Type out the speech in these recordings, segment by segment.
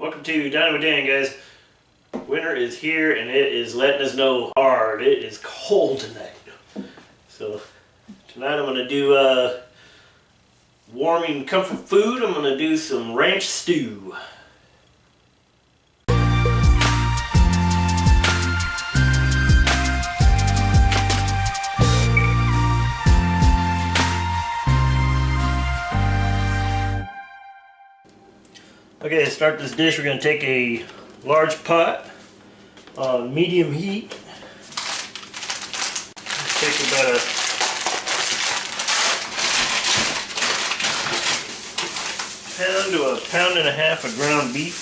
Welcome to Dining with Dan, guys. Winter is here and it is letting us know hard. It is cold tonight. So tonight I'm going to do warming comfort food. I'm going to do some ranch stew. Okay, to start this dish, we're going to take a large pot on medium heat. Take about a pound to a pound and a half of ground beef.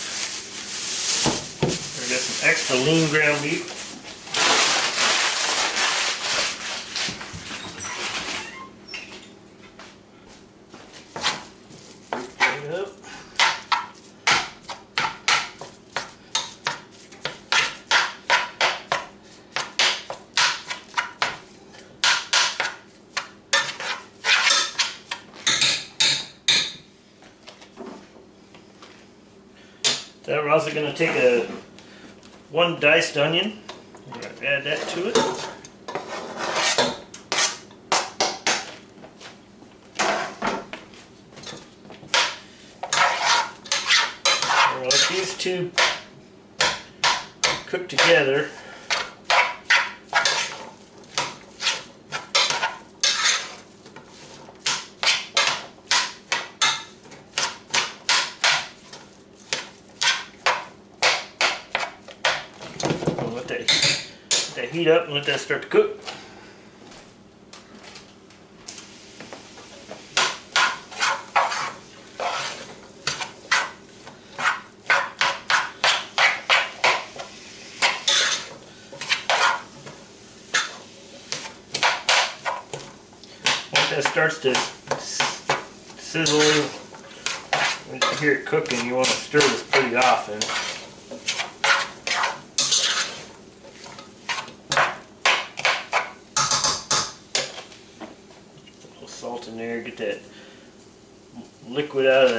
I got some extra lean ground beef. So we're also going to take one diced onion, we're going to add that to it. We're going to let these two cook together. Let that heat up and let that start to cook. Once that starts to sizzle, when you hear it cooking, you want to stir this pretty often. Salt in there, get that liquid out of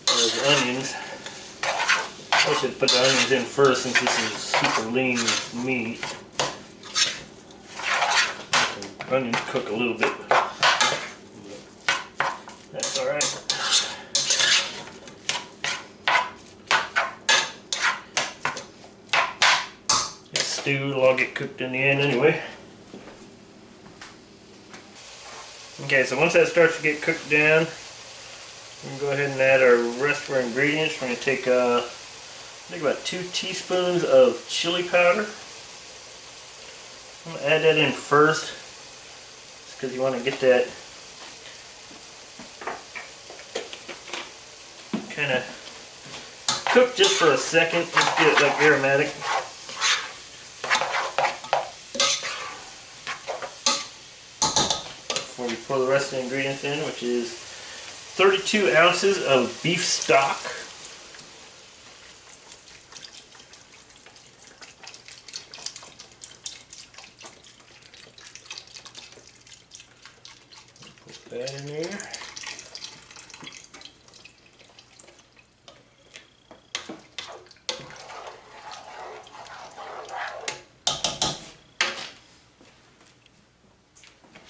those onions. I should put the onions in first since this is super lean meat. The onions cook a little bit. That's alright. It's stewed, it'll all get cooked in the end anyway. Okay, so once that starts to get cooked down, we can go ahead and add our rest of our ingredients. We're going to take I think about 2 teaspoons of chili powder. I'm going to add that in first, just because you want to get that kind of cooked just for a second, just get it like aromatic. Before we pour the rest of the ingredients in, which is 32 ounces of beef stock. Put that in there.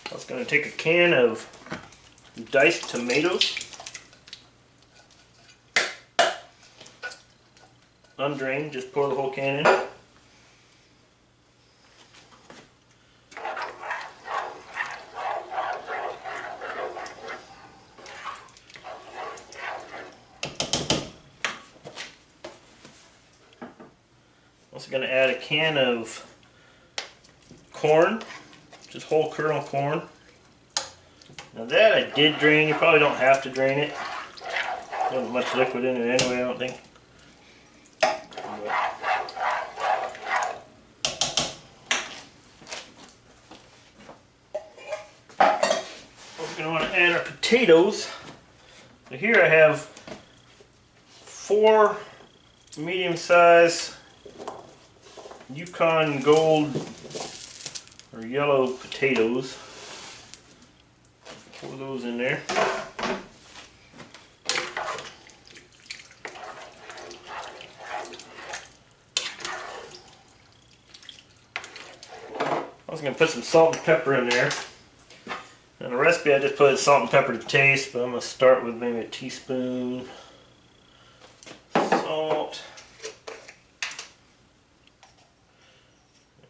I was going to take a can of diced tomatoes, undrained, just pour the whole can in. Also going to add a can of corn. Just whole kernel corn. Now that I did drain. You probably don't have to drain it. There wasn't much liquid in it anyway, I don't think. We're going to want to add our potatoes. So here I have 4 medium-sized Yukon Gold or yellow potatoes. Pour those in there. was going to put some salt and pepper in there. In the recipe I just put salt and pepper to taste, but I'm going to start with maybe a teaspoon salt.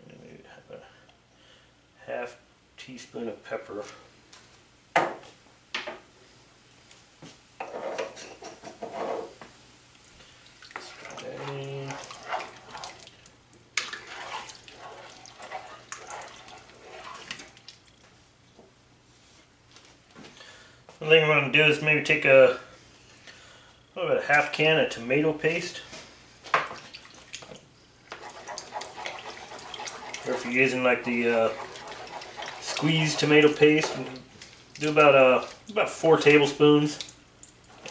And maybe a half teaspoon of pepper. One thing I'm going to do is maybe take about a half can of tomato paste. Or if you're using like the squeezed tomato paste, do about 4 tablespoons,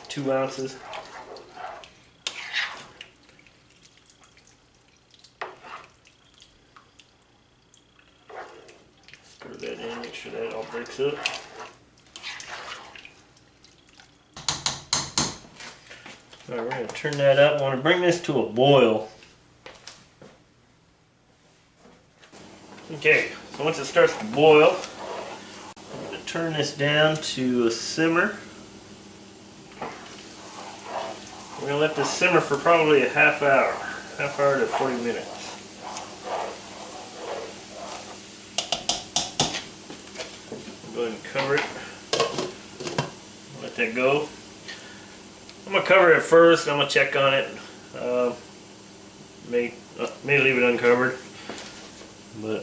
2 ounces. Stir that in, make sure that all breaks up. Alright, we're going to turn that up. I want to bring this to a boil. Okay, so once it starts to boil, I'm going to turn this down to a simmer. We're going to let this simmer for probably a half hour to 40 minutes. Go ahead and cover it. Let that go. I'm going to cover it first, I'm going to check on it. May leave it uncovered, but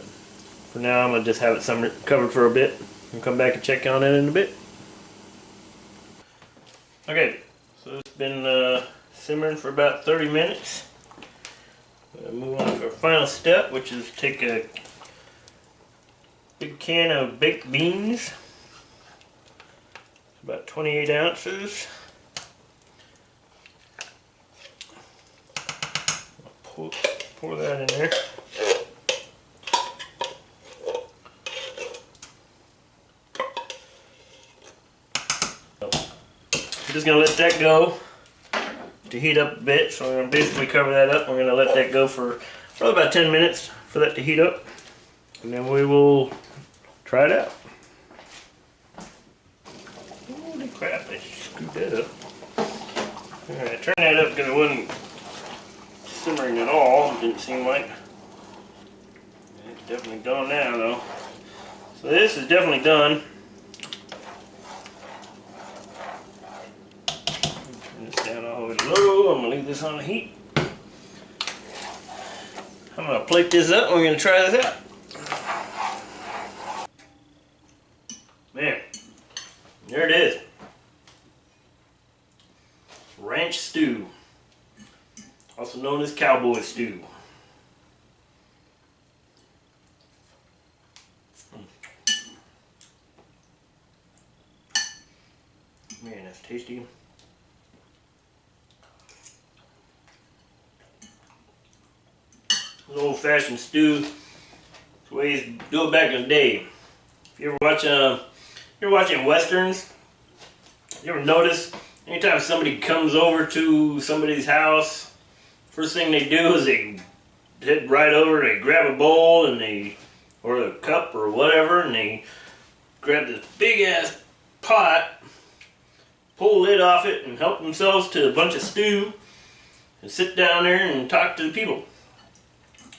for now I'm going to just have it covered for a bit and come back and check on it in a bit. Okay, so it's been simmering for about 30 minutes. I'm going to move on to our final step, which is take a big can of baked beans, about 28 ounces. Pour that in there. I'm just going to let that go to heat up a bit. So I'm going to basically cover that up. We're going to let that go for probably about 10 minutes for that to heat up. And then we will try it out. Holy crap, I screwed that up. Alright, turn that up because it wasn't simmering at all, it didn't seem like. It's definitely done now though. So this is definitely done. Turn this down all the way to low. I'm going to leave this on the heat. I'm going to plate this up and we're going to try this out. Man, there it is. Ranch stew, also known as cowboy stew. Man, that's tasty. An old-fashioned stew. It's the way you do it back in the day. If you ever watching westerns, you ever notice anytime somebody comes over to somebody's house, first thing they do is they head right over, they grab a bowl and or a cup or whatever, and they grab this big ass pot, pull the lid off it, and help themselves to a bunch of stew, and sit down there and talk to the people.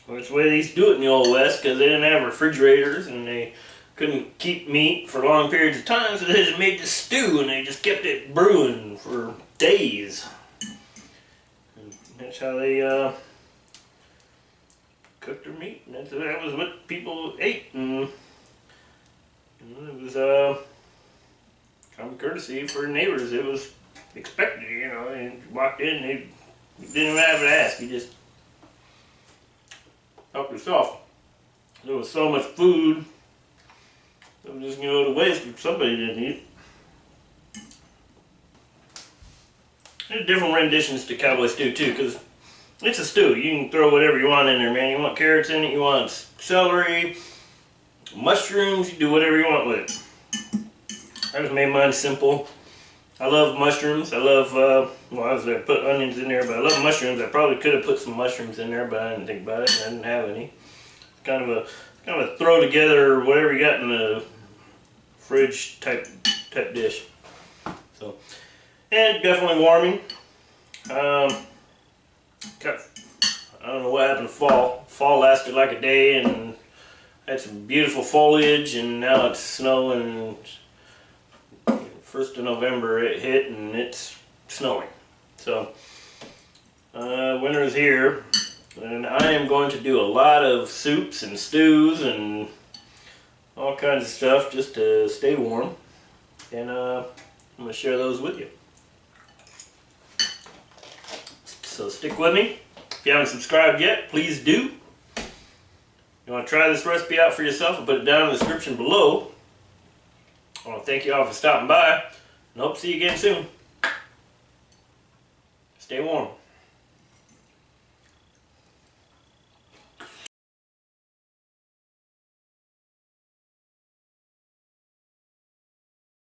Well, that's the way they used to do it in the Old West, because they didn't have refrigerators and they couldn't keep meat for long periods of time, so they just made the stew and they just kept it brewing for days. And that's how they cooked their meat, and that was what people ate. And it was common courtesy for neighbors. It was expected, you know. They walked in, they didn't even have to ask. You just help yourself. There was so much food. It was just going to go to waste if somebody didn't eat. There's different renditions to cowboy stew too, because it's a stew. You can throw whatever you want in there, man. You want carrots in it, you want celery, mushrooms, you do whatever you want with it. I just made mine simple. I love mushrooms. I love, well, I was going to put onions in there, but I love mushrooms. I probably could have put some mushrooms in there, but I didn't think about it, and I didn't have any. Kind of a kind of a throw together whatever you got in the fridge type dish. So, and definitely warming. I don't know what happened to fall. Fall lasted like a day and had some beautiful foliage, and now it's snowing. 1st of November it hit and it's snowing. So winter is here, and I am going to do a lot of soups and stews and all kinds of stuff just to stay warm, and I'm going to share those with you. So stick with me. If you haven't subscribed yet, please do. You want to try this recipe out for yourself, I'll put it down in the description below. I want to thank you all for stopping by, and hope to see you again soon. Stay warm.